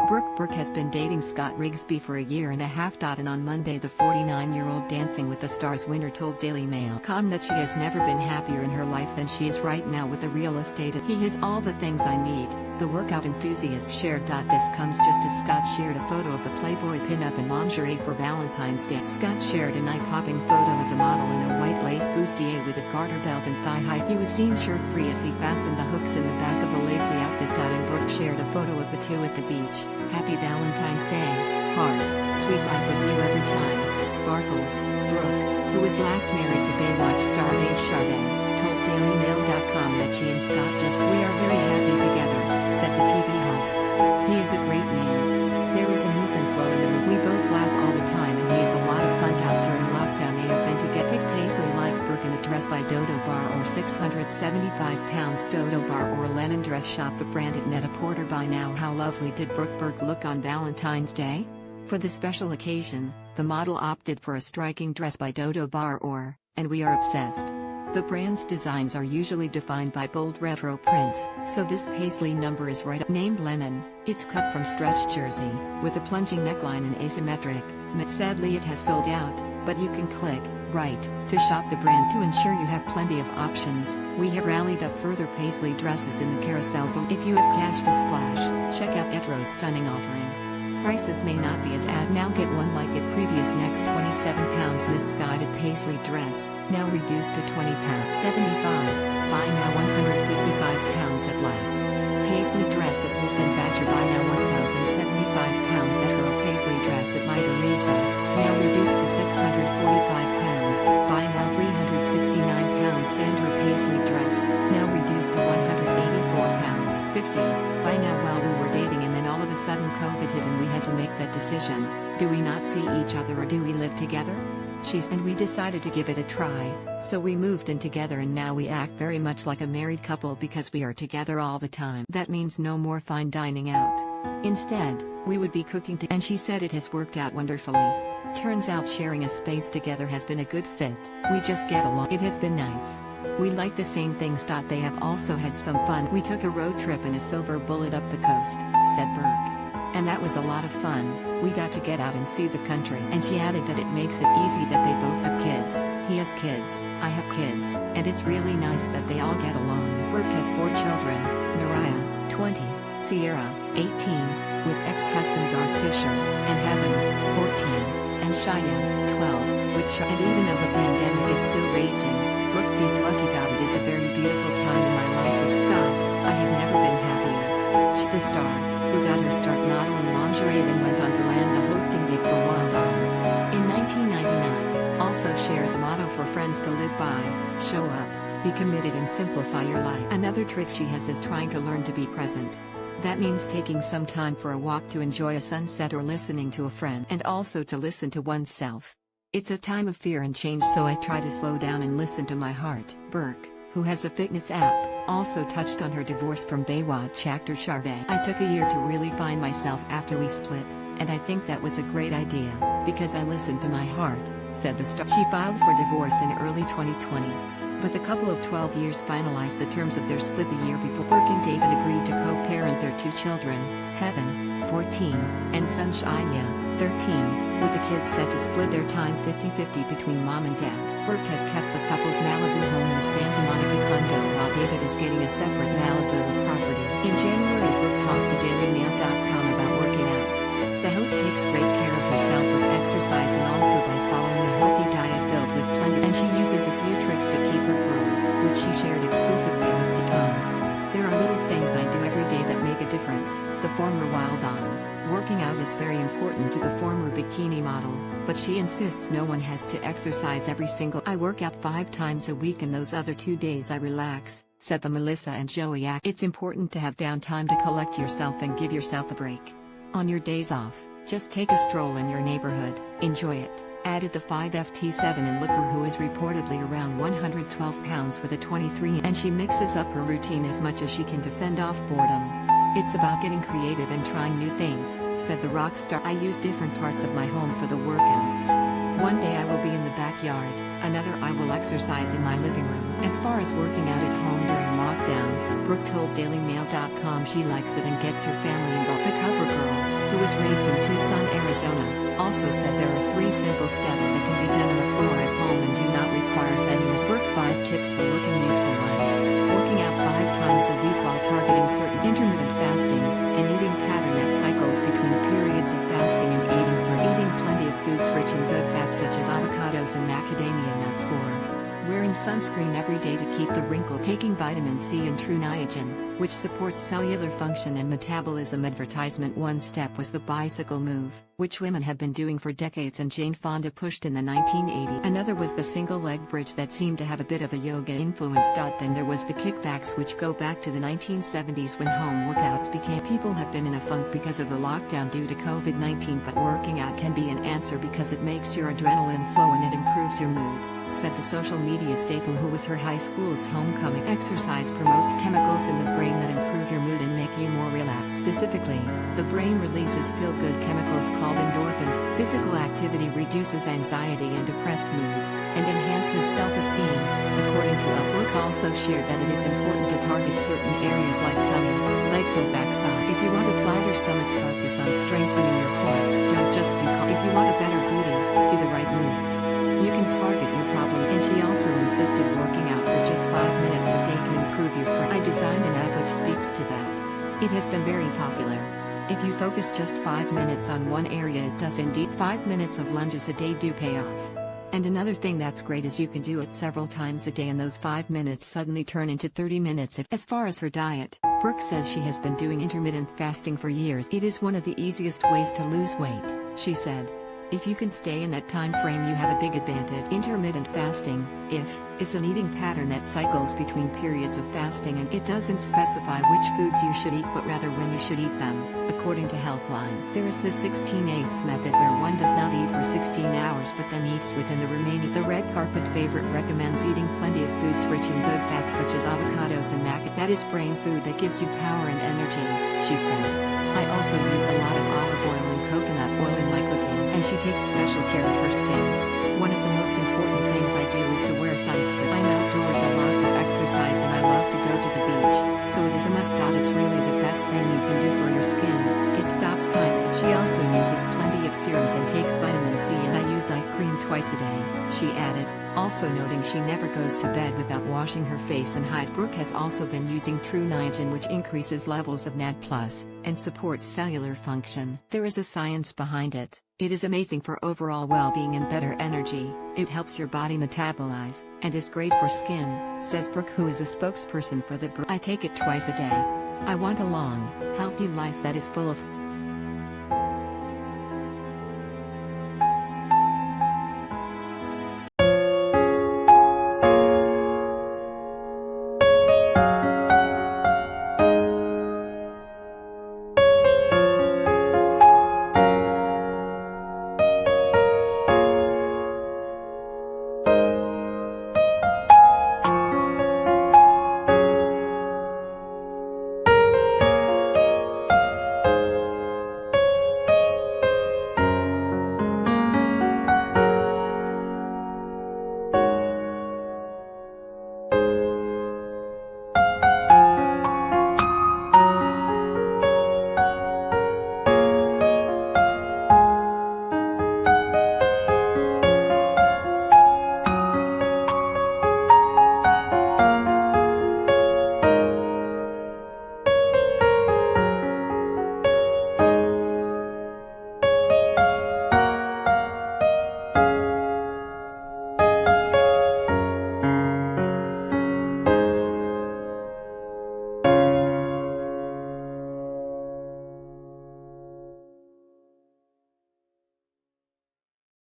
Brooke has been dating Scott Rigsby for a year and a half. And on Monday the 49-year-old Dancing with the Stars winner told Daily Mail.com that she has never been happier in her life than she is right now with the real estate. He has all the things I need. The workout enthusiast shared.This comes just as Scott shared a photo of the Playboy pinup in lingerie for Valentine's Day. Scott shared an eye-popping photo of the model in a white lace bustier with a garter belt and thigh-high. He was seen shirt-free as he fastened the hooks in the back of the lacy outfit. And Brooke shared a photo of the two at the beach. Happy Valentine's Day, heart, sweet life with you every time, sparkles. Brooke, who was last married to Baywatch star Dave Charvet, told DailyMail.com that she and Scott we are very happy together, said the TV host. He is a great man. There is an ease and flow in him. We both laugh all the time and he is a lot of fun. Out during lockdown they have been to get pick paisley like Brooke in a dress by Dodo Bar Or 675 pounds. Dodo Bar Or Lennon dress shop the brand at Net-a-Porter. By now, how lovely did Brooke Burke look on Valentine's Day? For the special occasion, the model opted for a striking dress by Dodo Bar Or, and we are obsessed. The brand's designs are usually defined by bold retro prints, so this paisley number is right up. Named Lennon, it's cut from stretch jersey, with a plunging neckline and asymmetric. Sadly it has sold out, but you can click right to shop the brand to ensure you have plenty of options. We have rallied up further paisley dresses in the carousel. If you have cash to splash, check out Etro's stunning offering. Prices may not be as ad. Now get one like it previous. Next 27 pounds Missguided paisley dress, now reduced to 20 pounds 75, buy now 155 pounds at last. Paisley dress at Wolf and Badger, buy now 1075 pounds. Etro paisley dress at MyTheresa, now reduced to 645 pounds, buy now 369 pounds. Sandro paisley dress, now reduced to 184 pounds 50, buy now. While we were dating and then all of a sudden COVID hit and we had to make that decision, do we not see each other or do we live together? And we decided to give it a try, so we moved in together and now we act very much like a married couple because we are together all the time. That means no more fine dining out. Instead, we would be cooking and she said it has worked out wonderfully. Turns out sharing a space together has been a good fit. We just get along. It has been nice. We like the same things. They have also had some fun. We took a road trip in a silver bullet up the coast, said Burke. And that was a lot of fun. We got to get out and see the country. And she added that it makes it easy that they both have kids. He has kids, I have kids, and it's really nice that they all get along. Burke has 4 children, Mariah, 20, Sierra, 18, with ex-husband Garth Fisher, and Heaven, 14, and Shia, 12, with Shia. And even though the pandemic is still raging, Brooke feels lucky. It is a very beautiful time in my life with Scott. I have never been happier. She, the star, who got her start modeling lingerie then went on to land the hosting gig for Wild On. In 1999, also shares a motto for friends to live by: show up, be committed and simplify your life. Another trick she has is trying to learn to be present. That means taking some time for a walk to enjoy a sunset or listening to a friend, and also to listen to oneself. It's a time of fear and change, so I try to slow down and listen to my heart. Burke, who has a fitness app, also touched on her divorce from Baywatch actor Charvet. I took a year to really find myself after we split, and I think that was a great idea, because I listened to my heart, said the star. She filed for divorce in early 2020. But the couple of 12 years finalized the terms of their split the year before. Burke and David agreed to co-parent their 2 children, Heaven, 14, and son Shia, 13, with the kids set to split their time 50-50 between mom and dad. Burke has kept the couple's Malibu home in Santa Monica condo while David is getting a separate Malibu property. In January, Brooke talked to DailyMail.com about working out. The host takes great care of herself with exercise and also by following a healthy diet filled with plenty, and she uses a few tricks to keep her glow, which she shared exclusively with Decom. There are little things I do every day that make a difference, the former Wild On. Working out is very important to the former bikini model, but she insists no one has to exercise every single. I work out 5 times a week and those other 2 days I relax, said the Melissa and Joey act. It's important to have downtime to collect yourself and give yourself a break. On your days off, just take a stroll in your neighborhood, enjoy it, added the 5'7" in looker who is reportedly around 112 pounds with a 23, and she mixes up her routine as much as she can to fend off boredom. It's about getting creative and trying new things, said the rock star. I use different parts of my home for the workouts. One day I will be in the backyard, another I will exercise in my living room. As far as working out at home during lockdown, Brooke told DailyMail.com she likes it and gets her family involved. The cover girl, was raised in Tucson, Arizona, also said there are 3 simple steps that can be done on the floor at home and do not require any with Brooke's 5 tips for looking youthful. 1. Working out 5 times a week while targeting certain intermittent fasting, an eating pattern that cycles between periods of fasting and eating plenty of foods rich in good fats such as avocados and macadamia nuts. 4. Wearing sunscreen every day to keep the wrinkle, taking vitamin C and true niagen, which supports cellular function and metabolism. Advertisement. 1 step was the bicycle move, which women have been doing for decades and Jane Fonda pushed in the 1980s. Another was the single leg bridge that seemed to have a bit of a yoga influence. Then there was the kickbacks, which go back to the 1970s when home workouts became. People have been in a funk because of the lockdown due to COVID-19, but working out can be an answer because it makes your adrenaline flow and it improves your mood, said the social media staple who was her high school's homecoming. Exercise promotes chemicals in the brain that improve your mood and make you more relaxed. Specifically, the brain releases feel-good chemicals called endorphins. Physical activity reduces anxiety and depressed mood, and enhances self-esteem. According to Brooke also shared that it is important to target certain areas like tummy, legs or backside. If you want a flatter stomach, focus on strengthening your core. Don't just do cardio. If you want a better booty, do the right moves. You can target your problem. And she also insisted working out for just 5 minutes a day can improve your frame. I designed an app which speaks to that. It has been very popular. If you focus just 5 minutes on one area, it does indeed. 5 minutes of lunges a day do pay off. And another thing that's great is you can do it several times a day and those 5 minutes suddenly turn into 30 minutes. As far as her diet, Brooke says she has been doing intermittent fasting for years. It is one of the easiest ways to lose weight, she said. If you can stay in that time frame, you have a big advantage. Intermittent fasting, is an eating pattern that cycles between periods of fasting, and it doesn't specify which foods you should eat but rather when you should eat them, according to Healthline. There is the 16/8 method where one does not eat for 16 hours but then eats within the remaining. The red carpet favorite recommends eating plenty of foods rich in good fats such as avocados and macadamia. That is brain food that gives you power and energy, she said. I also use a lot of olive oil and coconut oil in my cooking, and she takes special care of her skin. One of the most important things I do is to wear sunscreen. I'm outdoors a lot for exercise and I love to go to the beach, so it is a must. It's really the best thing you can do for your skin. It stops time. She also uses plenty of serums and takes vitamin C, and I use eye cream twice a day, she added, also noting she never goes to bed without washing her face and hide. Brooke has also been using true niagen, which increases levels of NAD+, and supports cellular function. There is a science behind it. It is amazing for overall well-being and better energy. It helps your body metabolize, and is great for skin, says Brooke, who is a spokesperson for the brand. I take it twice a day. I want a long, healthy life that is full of